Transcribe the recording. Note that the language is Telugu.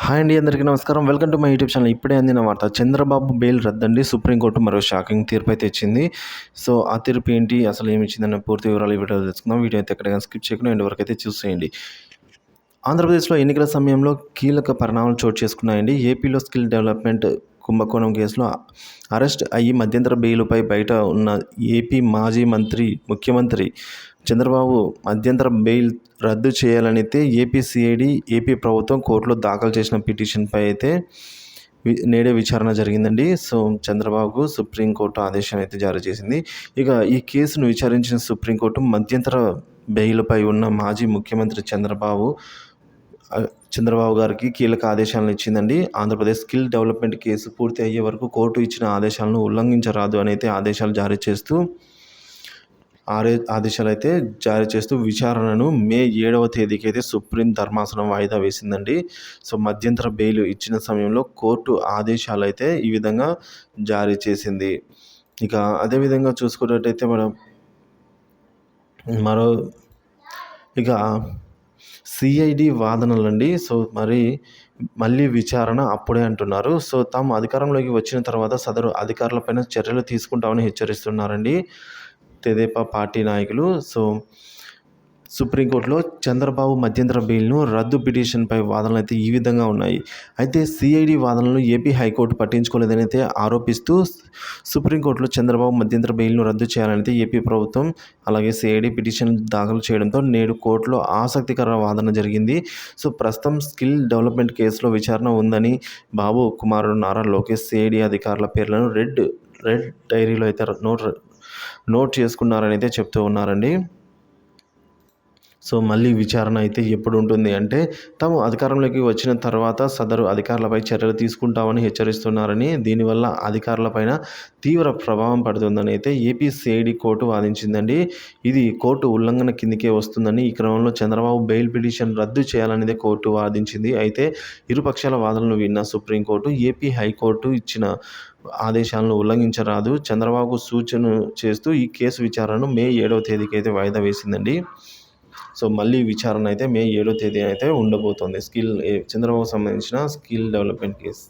హాయ్ అండి, అందరికీ నమస్కారం. Welcome to my YouTube channel. ఇప్పుడే అందిన వార్త, చంద్రబాబు బెయిల్ రద్దండి. సుప్రీంకోర్టు మరో షాకింగ్ తీర్పు అయితే ఇచ్చింది. సో ఆ తీర్పు ఏంటి, అసలు ఏమి ఇచ్చిందన్న పూర్తి వివరాలు ఈ వీడియోలో తెలుసుకుందాం. వీడియో అయితే ఎక్కడికైనా స్కిప్ చేయకుండా ఎండ్ వరకు అయితే చూసేయండి. ఆంధ్రప్రదేశ్లో ఎన్నికల సమయంలో కీలక పరిణామాలు చోటు చేసుకున్నాయండి. ఏపీలో స్కిల్ డెవలప్మెంట్ కుంభకోణం కేసులో అరెస్ట్ అయ్యి మధ్యంతర బెయిలుపై బయట ఉన్న ఏపీ మాజీ ముఖ్యమంత్రి చంద్రబాబు మధ్యంతర బెయిల్ రద్దు చేయాలనైతే ఏపీ ఏపీ ప్రభుత్వం కోర్టులో దాఖలు చేసిన పిటిషన్పై అయితే నేడే విచారణ జరిగిందండి. సో చంద్రబాబుకు సుప్రీంకోర్టు ఆదేశం అయితే జారీ చేసింది. ఇక ఈ కేసును విచారించిన సుప్రీంకోర్టు మధ్యంతర బెయిల్పై ఉన్న మాజీ ముఖ్యమంత్రి చంద్రబాబు గారికి కీలక ఆదేశాలను ఇచ్చిందండి. ఆంధ్రప్రదేశ్ స్కిల్ డెవలప్మెంట్ కేసు పూర్తి అయ్యే వరకు కోర్టు ఇచ్చిన ఆదేశాలను ఉల్లంఘించరాదు అని అయితే ఆదేశాలు అయితే జారీ చేస్తూ విచారణను మే 7వ తేదీకి అయితే సుప్రీం ధర్మాసనం వాయిదా వేసిందండి. సో మధ్యంతర బెయిల్ ఇచ్చిన సమయంలో కోర్టు ఆదేశాలు అయితే ఈ విధంగా జారీ చేసింది. ఇక అదేవిధంగా చూసుకున్నట్టయితే ఇక సిఐడి వాదనలండి. సో మళ్ళీ విచారణ అప్పుడే అంటున్నారు. సో తాము అధికారంలోకి వచ్చిన తర్వాత సదరు అధికారులపైన చర్యలు తీసుకుంటామని హెచ్చరిస్తున్నారండి తెదేపా పార్టీ నాయకులు. సో సుప్రీంకోర్టులో చంద్రబాబు మధ్యంతర బెయిల్ను రద్దు పిటిషన్పై వాదనలు అయితే ఈ విధంగా ఉన్నాయి. అయితే సిఐడి వాదనలు ఏపీ హైకోర్టు పట్టించుకోలేదని అయితే ఆరోపిస్తూ సుప్రీంకోర్టులో చంద్రబాబు మధ్యంతర బెయిల్ను రద్దు చేయాలని ఏపీ ప్రభుత్వం అలాగే సిఐడి పిటిషన్ దాఖలు చేయడంతో నేడు కోర్టులో ఆసక్తికర వాదన జరిగింది. సో ప్రస్తుతం స్కిల్ డెవలప్మెంట్ కేసులో విచారణ ఉందని బాబు కుమారుడు నారా లోకేష్ సిఐడి అధికారుల పేర్లను రెడ్ డైరీలో అయితే నోట్ చేసుకున్నారని అయితే చెప్తూ ఉన్నారండి. సో మళ్ళీ విచారణ అయితే ఎప్పుడు ఉంటుంది అంటే, తాము అధికారంలోకి వచ్చిన తర్వాత సదరు అధికారులపై చర్యలు తీసుకుంటామని హెచ్చరిస్తున్నారని, దీనివల్ల అధికారులపైన తీవ్ర ప్రభావం పడుతుందని అయితే ఏపీ సిఐడి కోర్టు వాదించిందండి. ఇది కోర్టు ఉల్లంఘన కిందికే వస్తుందని, ఈ క్రమంలో చంద్రబాబు బెయిల్ పిటిషన్ రద్దు చేయాలనేదే కోర్టు వాదించింది. అయితే ఇరుపక్షాల వాదనలు విన్న సుప్రీంకోర్టు ఏపీ హైకోర్టు ఇచ్చిన ఆదేశాలను ఉల్లంఘించరాదు చంద్రబాబుకు సూచన చేస్తూ ఈ కేసు విచారణను మే 7వ తేదీకి అయితే వాయిదా వేసిందండి. సో మళ్ళీ విచారణ అయితే మే 7వ తేదీ అయితే ఉండబోతోంది. చంద్రబాబుకు సంబంధించిన స్కిల్ డెవలప్మెంట్ కేసు.